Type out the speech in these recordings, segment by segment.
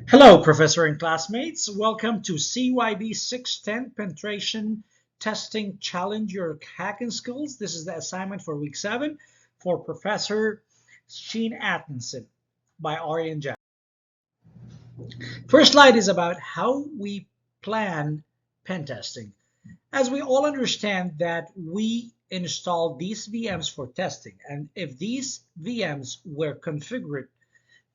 Hello, Professor and classmates. Welcome to CYB 610 Penetration Testing Challenge Your Hacking Skills. This is the assignment for week 7 for Professor Sheen Atkinson by Ari and Jack. First slide is about how we plan pen testing. As we all understand that we install these VMs for testing, and if these VMs were configured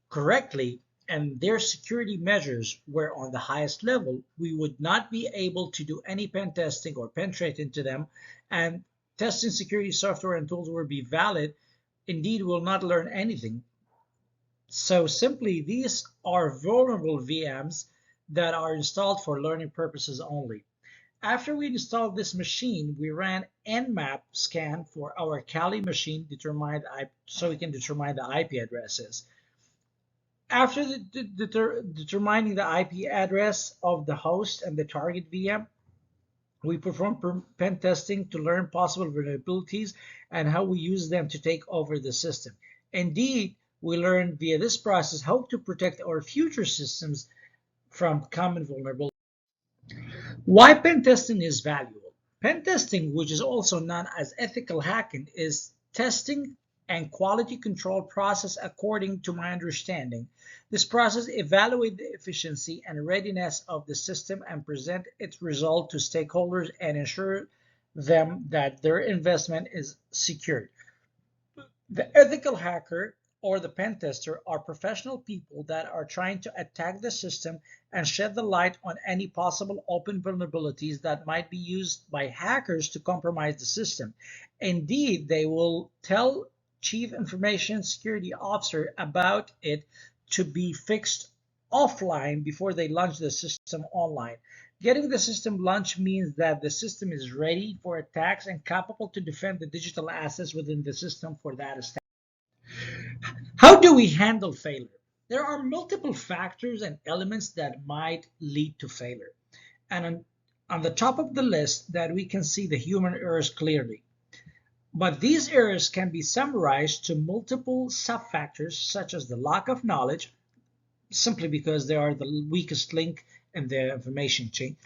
correctly and their security measures were on the highest level, we would not be able to do any pen testing or penetrate into them, and testing security software and tools will be valid. Indeed, will not learn anything. So simply, these are vulnerable VMs that are installed for learning purposes only. After we installed this machine, we ran Nmap scan for our Kali machine, so we can determine the IP addresses. After determining the IP address of the host and the target VM, we perform pen testing to learn possible vulnerabilities and how we use them to take over the system. Indeed, we learned via this process how to protect our future systems from common vulnerabilities. Why pen testing is valuable? Pen testing, which is also known as ethical hacking, is testing and quality control process according to my understanding. This process evaluates the efficiency and readiness of the system and present its result to stakeholders and ensure them that their investment is secured. The ethical hacker or the pen tester are professional people that are trying to attack the system and shed the light on any possible open vulnerabilities that might be used by hackers to compromise the system. Indeed, they will tell Chief Information Security Officer about it to be fixed offline before they launch the system online. Getting the system launched means that the system is ready for attacks and capable to defend the digital assets within the system for that attack. How do we handle failure? There are multiple factors and elements that might lead to failure. And on the top of the list that we can see the human errors clearly. But these errors can be summarized to multiple sub-factors such as the lack of knowledge, simply because they are the weakest link in the information chain,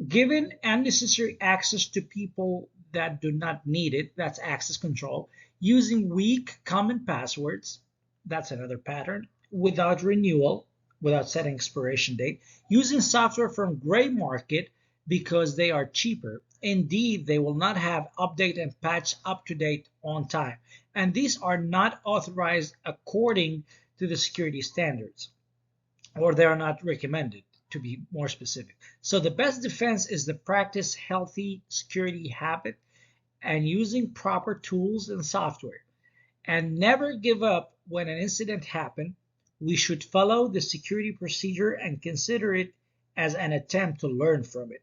given unnecessary access to people that do not need it, that's access control, using weak common passwords, that's another pattern, without renewal, without setting expiration date, using software from gray market because they are cheaper. Indeed, they will not have update and patch up to date on time. And these are not authorized according to the security standards, or they are not recommended, to be more specific. So the best defense is to practice healthy security habit and using proper tools and software. And never give up when an incident happens. We should follow the security procedure and consider it as an attempt to learn from it.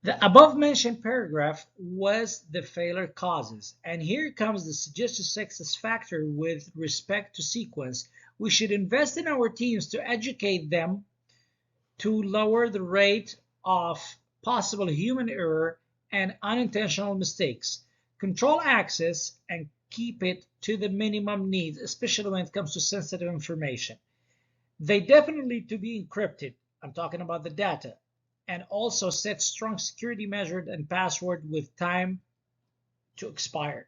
The above mentioned paragraph was the failure causes, and here comes the suggested success factor with respect to sequence. We should invest in our teams to educate them to lower the rate of possible human error and unintentional mistakes. Control access and keep it to the minimum needs, especially when it comes to sensitive information. They definitely need to be encrypted. I'm talking about the data. And also set strong security measures and password with time to expire.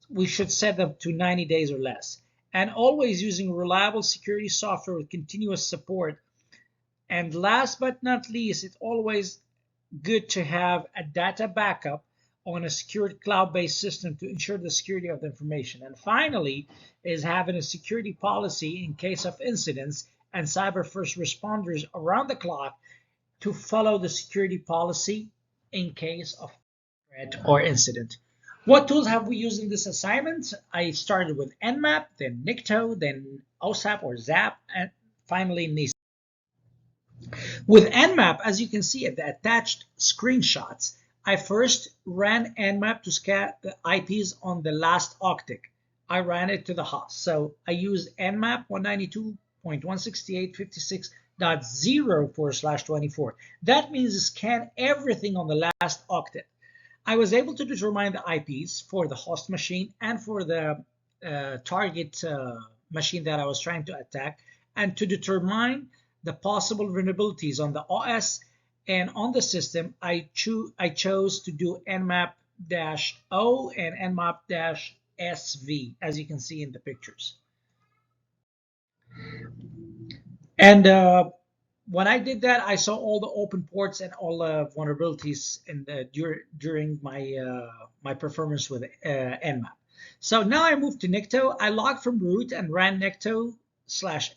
We should set them to 90 days or less. And always using reliable security software with continuous support. And last but not least, it's always good to have a data backup on a secured cloud-based system to ensure the security of the information. And finally, is having a security policy in case of incidents and cyber first responders around the clock to follow the security policy in case of threat or incident. What tools have we used in this assignment? I started with Nmap, then Nikto, then OSAP or ZAP, and finally NIST. With Nmap, as you can see at the attached screenshots, I first ran Nmap to scan the IPs on the last octet. I ran it to the host. So I used Nmap 192.168.56.0/24. That means scan everything on the last octet. I was able to determine the IPs for the host machine and for the target machine that I was trying to attack, and to determine the possible vulnerabilities on the OS and on the system, I chose to do Nmap-O and Nmap-SV, as you can see in the pictures. And when I did that, I saw all the open ports and all the vulnerabilities during my performance with Nmap. So now I moved to Nikto. I logged from root and ran Nikto/h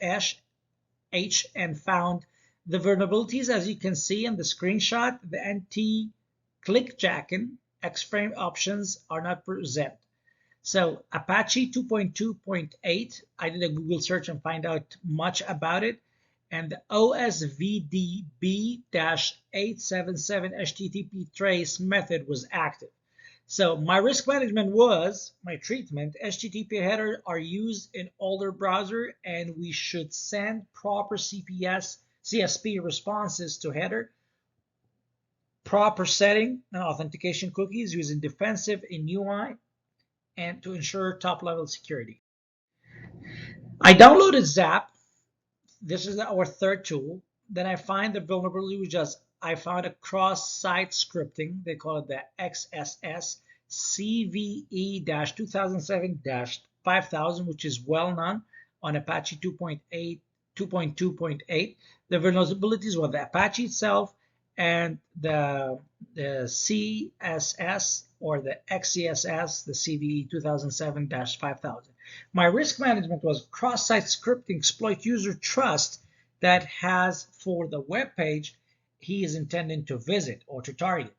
and found the vulnerabilities, as you can see in the screenshot. The anti-clickjacking X-frame options are not present. So Apache 2.2.8, I did a Google search and find out much about it. And the OSVDB-877 HTTP trace method was active. So my risk management was, my treatment, HTTP headers are used in older browser, and we should send proper CSP responses to header, proper setting and authentication cookies using defensive in UI, and to ensure top-level security. I downloaded Zap. This is our third tool. Then I find the vulnerability, I found a cross-site scripting. They call it the XSS CVE-2007-5000, which is well known on Apache 2.2.8. The vulnerabilities were the Apache itself and the CSS or the XCSS, the CVE 2007-5000. My risk management was cross-site scripting exploit user trust that has for the web page he is intending to visit or to target.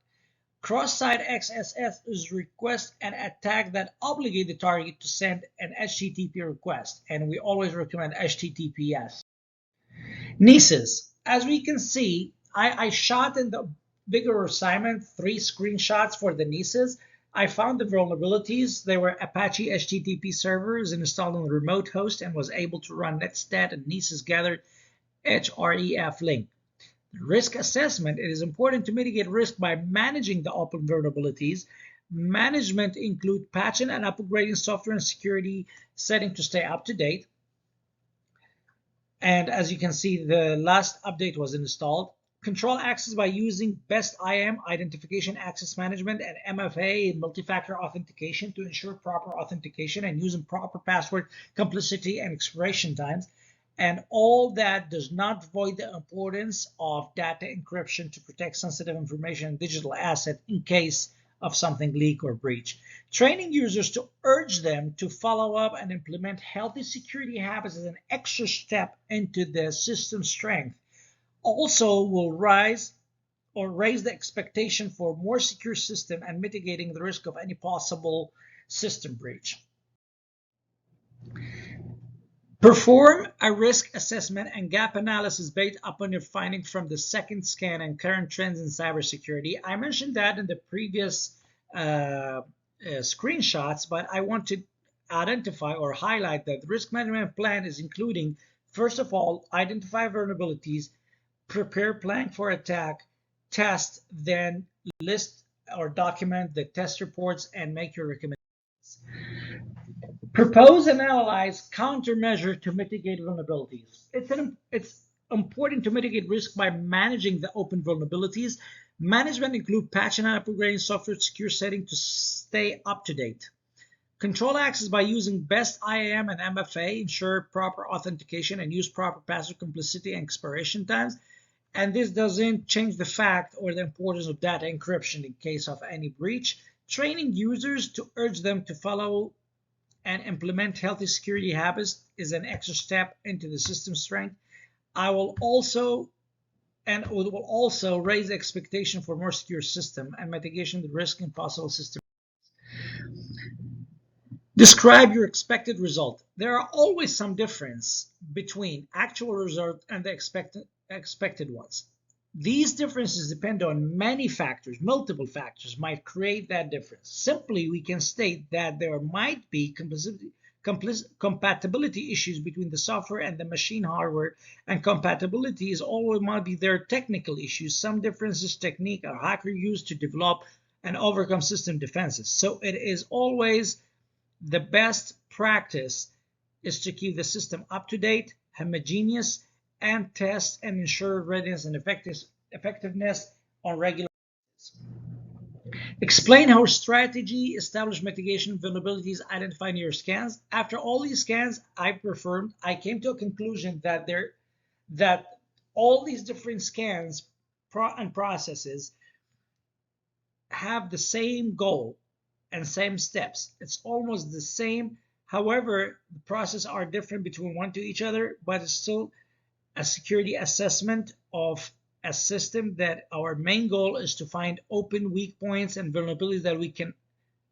Cross-site XSS is request and attack that obligate the target to send an HTTP request, and we always recommend HTTPS. Nieces, as we can see, I shot in the bigger assignment 3 screenshots for the Nieces. I found the vulnerabilities. They were Apache HTTP servers installed on the remote host and was able to run netstat and Nieces gathered href link. Risk assessment. It is important to mitigate risk by managing the open vulnerabilities. Management include patching and upgrading software and security setting to stay up to date. And as you can see, the last update was installed. Control access by using best IAM, identification access management, and MFA, multi-factor authentication, to ensure proper authentication, and using proper password complicity and expiration times. And all that does not void the importance of data encryption to protect sensitive information and digital asset in case of something leak or breach. Training users to urge them to follow up and implement healthy security habits as an extra step into the system strength also will raise the expectation for more secure system and mitigating the risk of any possible system breach. Perform a risk assessment and gap analysis based upon your findings from the second scan and current trends in cybersecurity. I mentioned that in the previous screenshots, but I want to identify or highlight that the risk management plan is including, first of all, identify vulnerabilities, prepare plan for attack, test, then list or document the test reports and make your recommendations. Propose and analyze countermeasure to mitigate vulnerabilities. It's important to mitigate risk by managing the open vulnerabilities. Management include patching and upgrading software secure setting to stay up to date. Control access by using best IAM and MFA, ensure proper authentication and use proper password complicity and expiration times. And this doesn't change the fact or the importance of data encryption in case of any breach. Training users to urge them to follow and implement healthy security habits is an extra step into the system strength. It will also raise the expectation for more secure system and mitigation of the risk in possible system. Describe your expected result. There are always some difference between actual result and the expected ones. These differences depend on many factors. Multiple factors might create that difference. Simply, we can state that there might be compatibility issues between the software and the machine hardware, and compatibility is always might be their technical issues. Some differences technique a hacker used to develop and overcome system defenses. So it is always the best practice is to keep the system up to date, homogeneous, and test and ensure readiness and effectiveness on regular basis. Explain how strategy, establish mitigation vulnerabilities identified in your scans. After all these scans I performed, I came to a conclusion that all these different scans and processes have the same goal and same steps. It's almost the same. However, the processes are different between one to each other, but it's still a security assessment of a system that our main goal is to find open weak points and vulnerabilities that we can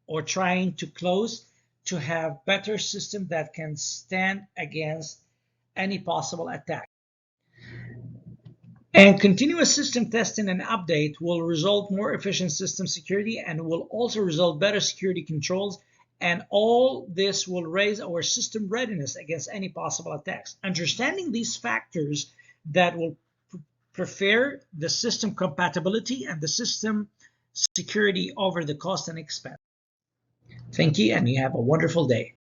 or trying to close to have better system that can stand against any possible attack. And continuous system testing and update will result more efficient system security and will also result better security controls. And all this will raise our system readiness against any possible attacks. Understanding these factors that will prefer the system compatibility and the system security over the cost and expense. Thank you, and you have a wonderful day.